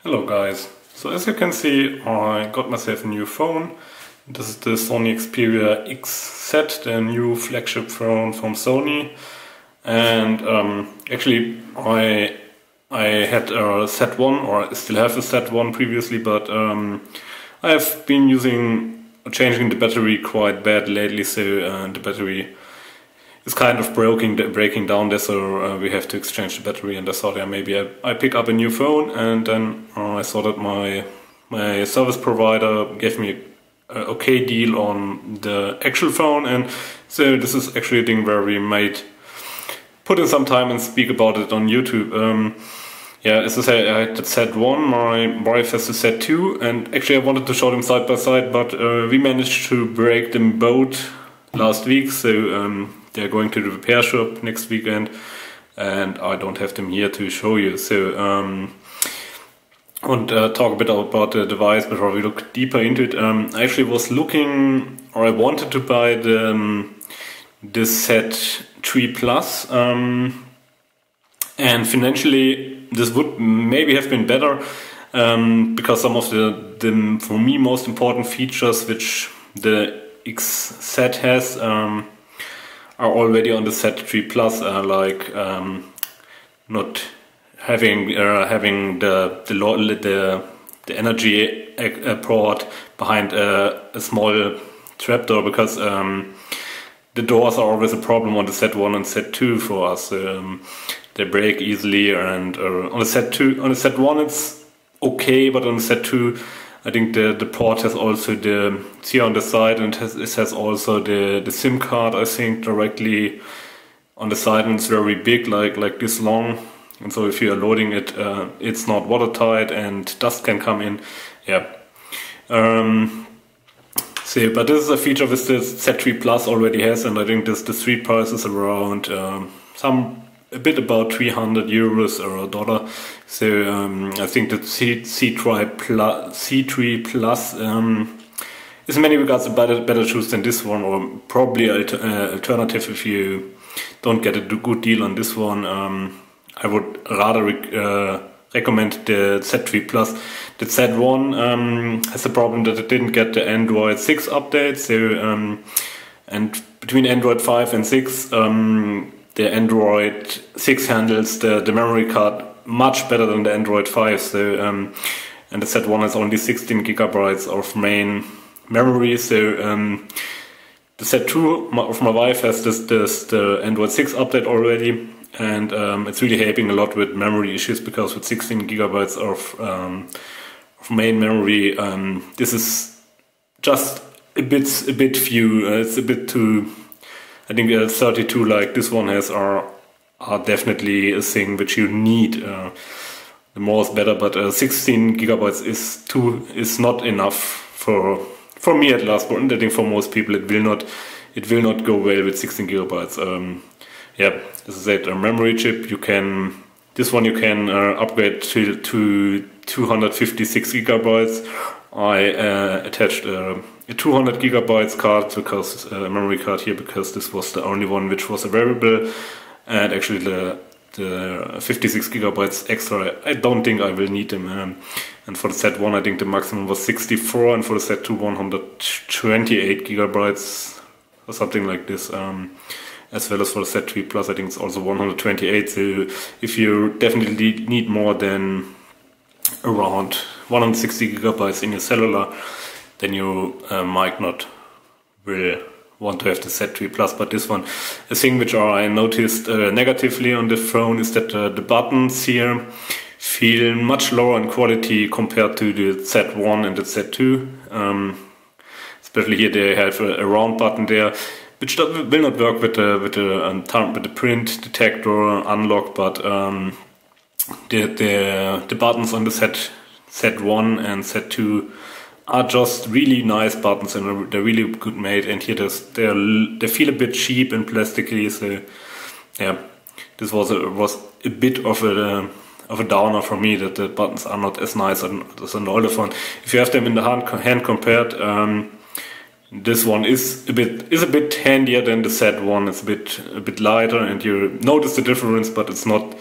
Hello guys, so as you can see I got myself a new phone. This is the Sony Xperia XZ, the new flagship phone from Sony. And actually I had a Z1, or I still have a Z1 previously, but I have been changing the battery quite bad lately, so the battery is kind of breaking down there, so we have to exchange the battery. And I thought, yeah, maybe I pick up a new phone, and then I saw that my service provider gave me an okay deal on the actual phone, and so this is actually a thing where we might put in some time and speak about it on YouTube. Yeah, as I say, I had the Z1, my wife has the Z2, and actually I wanted to show them side by side, but we managed to break them both last week, so they're going to the repair shop next weekend, and I don't have them here to show you. So I want to talk a bit about the device before we look deeper into it. I actually was looking, or I wanted to buy the Z3 Plus, and financially this would maybe have been better, because some of the for me most important features which the XZ has are already on the Z3 Plus, like not having the energy port behind a small trapdoor, because the doors are always a problem on the Z1 and Z2 for us. They break easily, and on the Z1 it's okay, but on the Z2 I think the port has also it's here on the side, and it has also the SIM card, I think, directly on the side, and it's very big, like this long, and so if you are loading it, it's not watertight and dust can come in. Yeah. So, but this is a feature which the Z3 Plus already has, and I think the street price is around a bit about 300 euros or $1. So I think that C3 Plus is in many regards a better choice than this one, or probably alternative if you don't get a good deal on this one. I would rather recommend the Z3 Plus. The Z1 has the problem that it didn't get the Android 6 update. So and between Android 5 and 6, the Android 6 handles the memory card much better than the Android 5. So and the Z1 has only 16 gigabytes of main memory. So the Z2 of my wife has the Android 6 update already, and it's really helping a lot with memory issues, because with 16 gigabytes of main memory, this is just a bit few. It's a bit too. I think 32 like this one has are definitely a thing which you need. The more is better, but 16 gigabytes is not enough for me at last. But I think for most people it will not go well with 16 gigabytes. Yeah, as I said, a memory chip you can upgrade to 256 gigabytes. I attached a 200 gigabytes card, because memory card here, because this was the only one which was available, and actually the 56 gigabytes extra I don't think I will need them. And for the Z1 I think the maximum was 64, and for the Z2 128 gigabytes or something like this. As well as for the Z3 Plus I think it's also 128. So if you definitely need more than around 160 gigabytes in your cellular, then you might not will want to have the Z3 Plus. But this one, a thing which I noticed negatively on the phone is that the buttons here feel much lower in quality compared to the Z1 and the Z2. Especially here they have a round button there, which will not work with the print detector unlock, but the buttons on the Z1 and Z2 are just really nice buttons, and they're really good made. And here they feel a bit cheap and plasticky. So yeah, this was a bit of a downer for me, that the buttons are not as nice as an older phone. If you have them in the hand compared, this one is a bit handier than the Z1. It's a bit lighter, and you notice the difference, but it's not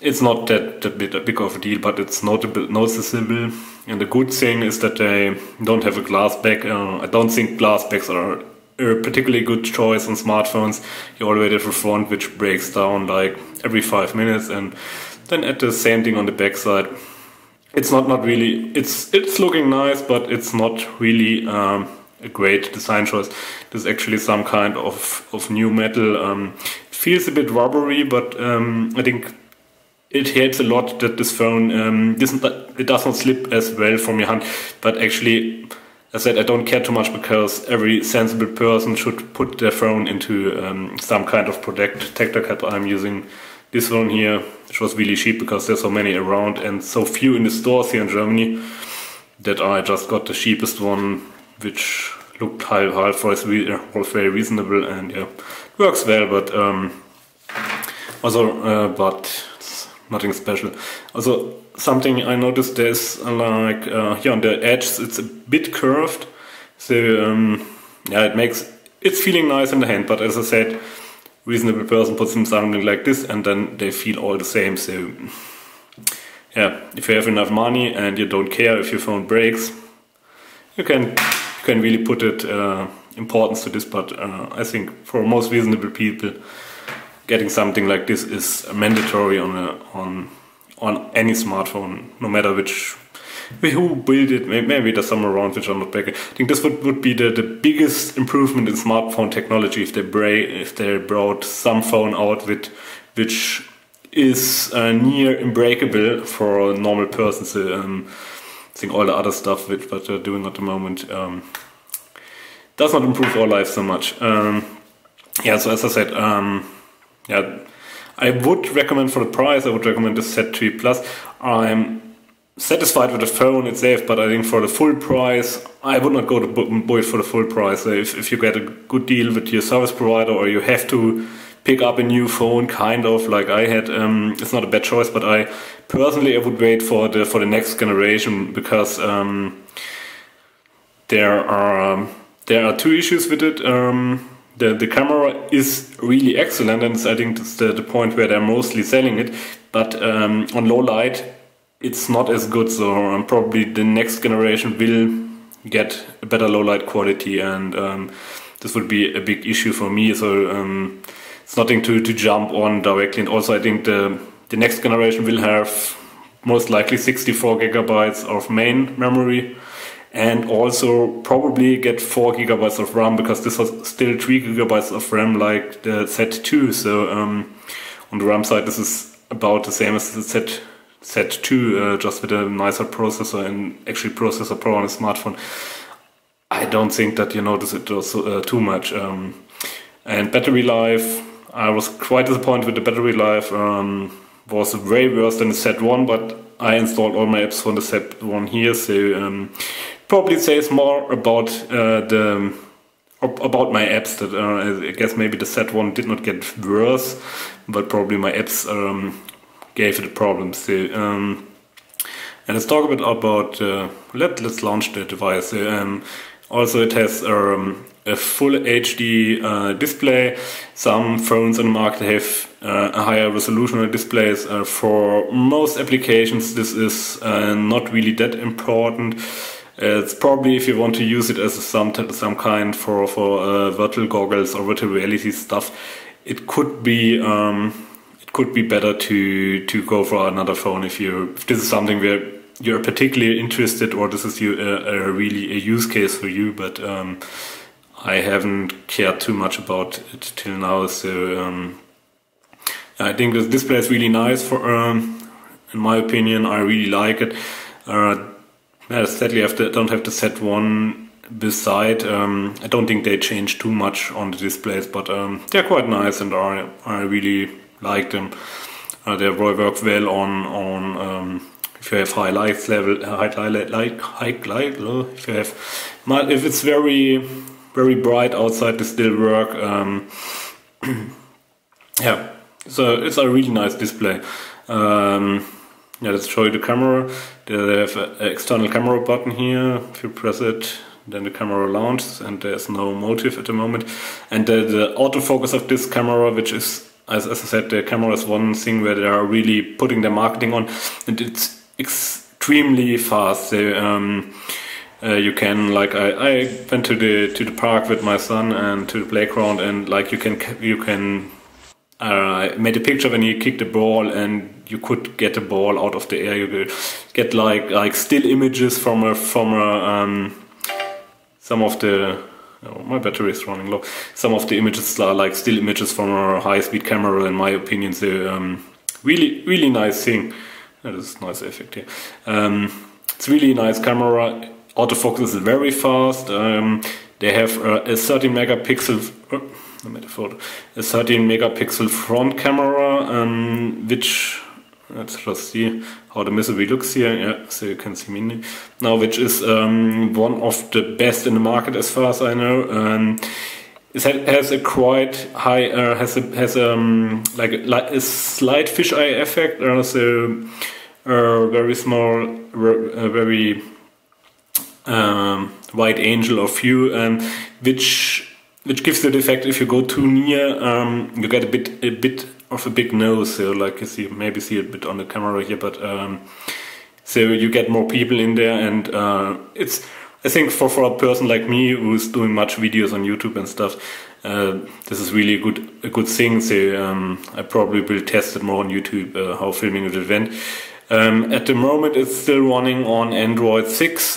it's not that big of a deal, but it's noticeable. And the good thing is that they don't have a glass back. I don't think glass backs are a particularly good choice on smartphones. You already have a front which breaks down like every 5 minutes, and then at the same thing on the back side. It's not really, it's looking nice, but it's not really a great design choice. There's actually some kind of new metal. It feels a bit rubbery, but I think it helps a lot that this phone it does not slip as well from your hand. But actually, as I said, I don't care too much, because every sensible person should put their phone into some kind of protector cap. I'm using this one here, which was really cheap because there's so many around and so few in the stores here in Germany, that I just got the cheapest one, which looked half price, was very reasonable, and yeah, works well, but but it's nothing special. Also, something I noticed, there's like here on the edge, it's a bit curved, so yeah, it's feeling nice in the hand, but as I said, reasonable person puts in something like this and then they feel all the same. So yeah, if you have enough money and you don't care if your phone breaks, you can really put it importance to this. But I think for most reasonable people, getting something like this is mandatory on any smartphone, no matter who built it. Maybe there's some around which are not back. I think this would be the biggest improvement in smartphone technology if they brought some phone out which is near unbreakable for a normal person. So I think all the other stuff what they're doing at the moment does not improve our life so much. Yeah, so as I said, yeah, I would recommend for the price, I would recommend the Z3 Plus. I'm satisfied with the phone itself, but I think for the full price, I would not go to buy it for the full price. So if you get a good deal with your service provider, or you have to pick up a new phone, kind of like I had, it's not a bad choice. But I personally would wait for the next generation, because there are two issues with it. The camera is really excellent, and I think that's the point where they're mostly selling it. But on low light, it's not as good, so probably the next generation will get a better low light quality, and this would be a big issue for me. So it's nothing to jump on directly. And also I think the next generation will have most likely 64 gigabytes of main memory, and also probably get 4 gigabytes of RAM, because this was still 3 gigabytes of RAM like the Z2. So on the RAM side, this is about the same as the Z2, just with a nicer processor and actually processor power on a smartphone. I don't think that you notice it also, too much. And battery life, I was quite disappointed with the battery life. Was way worse than the Z1, but I installed all my apps from the Z1 here, so probably says more about about my apps. That I guess maybe the Z1 did not get worse, but probably my apps gave it a problem. So, and let's talk a bit about let's launch the device. Also, it has a full HD display. Some phones on the market have a higher resolution displays. For most applications, this is not really that important. It's probably if you want to use it as some kind for virtual goggles or virtual reality stuff, it could be better to go for another phone if this is something where you're particularly interested, or this is really a use case for you. But I haven't cared too much about it till now. So I think this display is really nice. For in my opinion, I really like it. Sadly, I don't have the Z1 beside. I don't think they changed too much on the displays, but they're quite nice, and I really like them. They work well on if you have high light level, if it's very bright outside, they still work. Yeah, so it's a really nice display. Yeah, let's show you the camera. They have an external camera button here. If you press it, then the camera launches, and there's no motive at the moment. And the autofocus of this camera, which is as I said, the camera is one thing where they are really putting their marketing on, and it's extremely fast. So, you can, like, I went to the park with my son and to the playground, and like you can I made a picture when you kicked the ball, and you could get the ball out of the air. You could get like still images from some of the. Oh, my battery is running low. Some of the images are like still images from a high-speed camera, in my opinion. So really nice thing. That is a nice effect here. It's really nice camera. Autofocus is very fast. They have a 13 megapixel. I made a photo. A 13 megapixel front camera, which, let's just see how the misery looks here. Yeah, so you can see me now, which is one of the best in the market as far as I know. It has a quite high, has like a slight fisheye effect. So very small, very wide angle of view, which gives the effect if you go too near, you get a bit of a big nose. So like you see, maybe see a bit on the camera here, but so you get more people in there, and it's, I think for a person like me who's doing much videos on YouTube and stuff, this is really a good thing. So I probably will test it more on YouTube, how filming it went. At the moment it's still running on Android 6.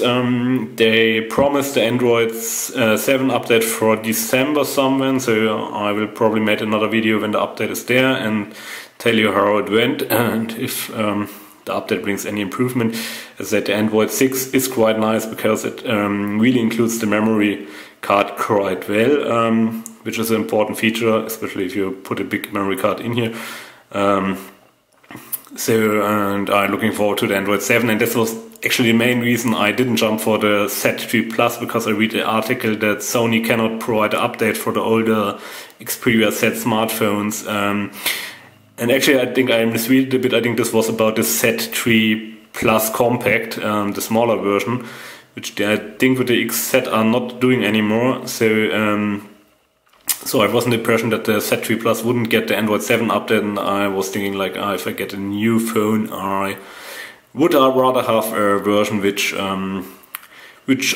They promised the Android 7 update for December somewhere, so I will probably make another video when the update is there and tell you how it went, and if the update brings any improvement. As I said, the Android 6 is quite nice because it really includes the memory card quite well, which is an important feature, especially if you put a big memory card in here. So, and I'm looking forward to the Android 7, and this was actually the main reason I didn't jump for the Z3 Plus, because I read the article that Sony cannot provide an update for the older Xperia Z smartphones. And actually I think I misread it a bit. I think this was about the Z3 Plus Compact, the smaller version, which I think with the XZ are not doing anymore. So I was in the impression that the Z3 Plus wouldn't get the Android 7 update, and I was thinking like, if I get a new phone, I would rather have a version which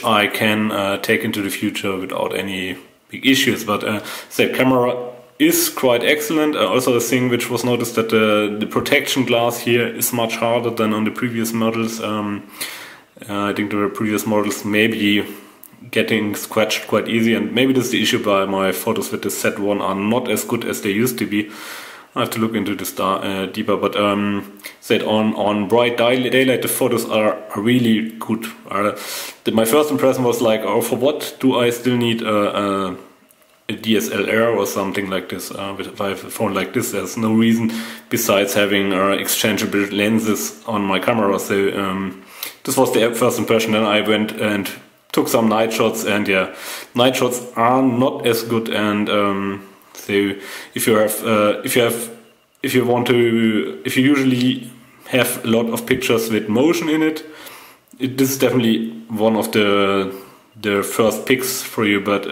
I can take into the future without any big issues. But the camera is quite excellent. Also a thing which was noticed, that the protection glass here is much harder than on the previous models. I think the previous models maybe getting scratched quite easy, and maybe this is the issue by my photos with the Z1 are not as good as they used to be. I have to look into this deeper, but said on bright daylight the photos are really good. My first impression was like, oh, for what do I still need a DSLR or something like this? If I have a phone like this, there's no reason besides having exchangeable lenses on my camera. So this was the first impression. Then I went and took some night shots, and yeah, night shots are not as good. And so if you usually have a lot of pictures with motion in it, this is definitely one of the first picks for you. But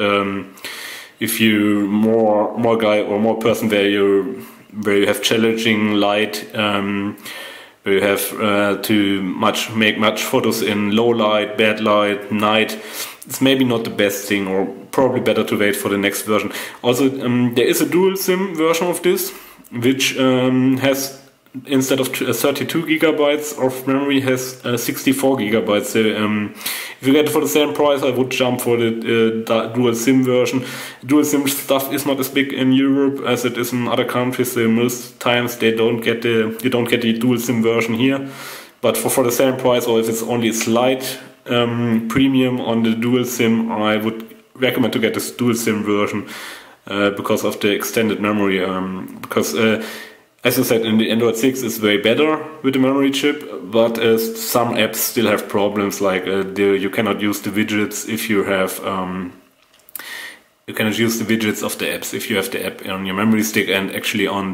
if you more guy or more person where you have challenging light, where you have to make much photos in low light, bad light, night, it's maybe not the best thing, or probably better to wait for the next version. Also, there is a dual SIM version of this, which has, instead of 32 gigabytes of memory, has 64 gigabytes. So if you get it for the same price, I would jump for the dual SIM version. Dual SIM stuff is not as big in Europe as it is in other countries. So most times you don't get the dual SIM version here. But for the same price, or if it's only a slight premium on the dual SIM, I would recommend to get this dual SIM version because of the extended memory. Because as I said, in the Android 6 is way better with the memory chip, but some apps still have problems, like you cannot use the widgets if you have you cannot use the widgets of the apps if you have the app on your memory stick, and actually on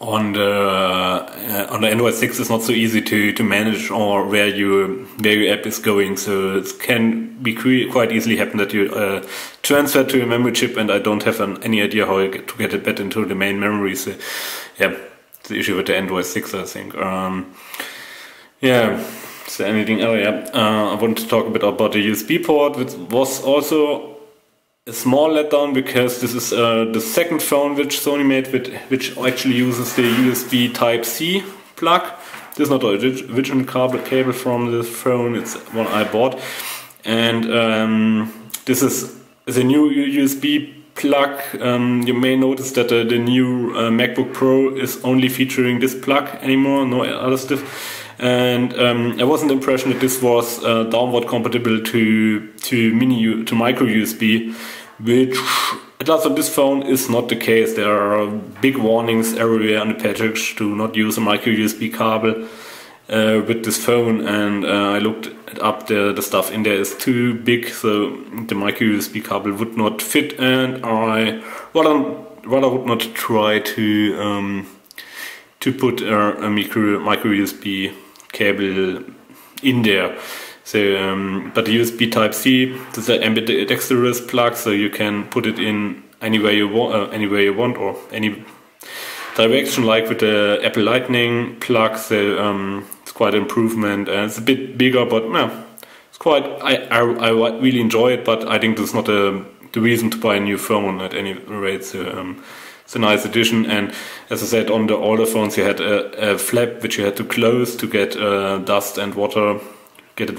on the Android 6 is not so easy to manage, or where your app is going. So it can be quite easily happen that you transfer to a memory chip, and I don't have any idea how to get it back into the main memory. So yeah, it's the issue with the Android 6, I think. Yeah, is there anything? Oh yeah, I want to talk a bit about the USB port, which was also a small letdown, because this is the second phone which Sony made which actually uses the USB Type-C plug. This is not the original cable from the phone, it's one I bought. And this is a new USB plug. You may notice that the new MacBook Pro is only featuring this plug anymore, no other stuff. And I was under the impression that this was downward compatible to micro USB, which at least on this phone is not the case. There are big warnings everywhere on the package to not use a micro USB cable with this phone, and I looked it up. The stuff in there is too big, so the micro USB cable would not fit, and I rather would not try to put a micro USB cable in there. So, but the USB Type-C, this is an ambidextrous plug, so you can put it in anywhere you want, or any direction, like with the Apple Lightning plug. So it's quite an improvement, and it's a bit bigger, but yeah, it's quite. I really enjoy it, but I think this is not the reason to buy a new phone at any rate. So it's a nice addition, and as I said, on the older phones you had a flap which you had to close to get dust and water. Get it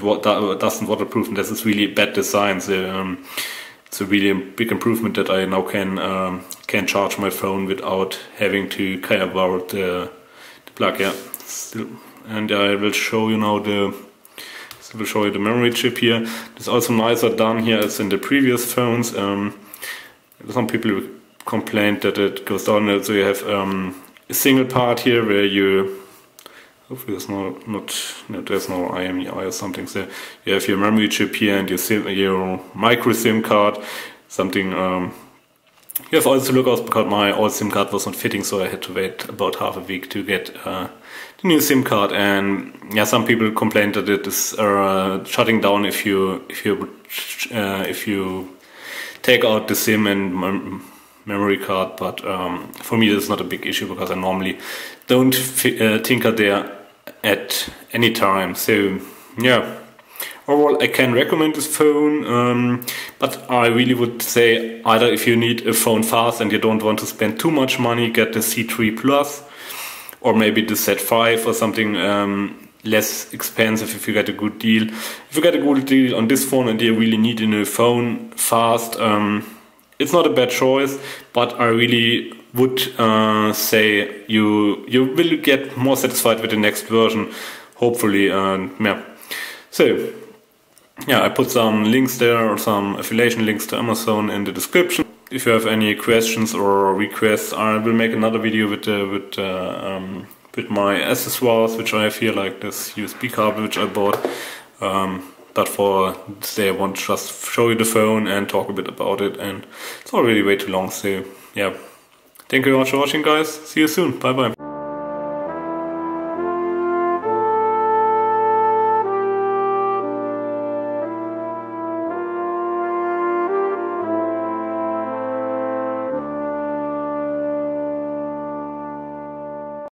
dust and waterproof, and this is really bad design. So it's a really big improvement that I now can charge my phone without having to care about the plug. Yeah, and I will show you now the memory chip here. It's also nicer done here as in the previous phones. Some people complained that it goes down, so you have a single part here where you. Hopefully there's no IMEI or something. So you have your memory chip here and your micro SIM card. Something you have also to look out, because my old SIM card was not fitting, so I had to wait about half a week to get the new SIM card. And yeah, some people complained that it is shutting down if you take out the SIM and memory card. But for me, this is not a big issue, because I normally don't tinker there at any time. So yeah, overall I can recommend this phone, but I really would say, either if you need a phone fast and you don't want to spend too much money, get the C3 Plus, or maybe the Z5 or something less expensive if you get a good deal. If you get a good deal on this phone and you really need a new phone fast, it's not a bad choice, but I really would say you will get more satisfied with the next version, hopefully. Yeah. So yeah, I put some links there, or some affiliation links to Amazon in the description. If you have any questions or requests, I will make another video with my accessoires which I have here, like this USB cable which I bought. But for today I want to just show you the phone and talk a bit about it, and it's already way too long. So yeah, thank you very much for watching, guys. See you soon. Bye bye.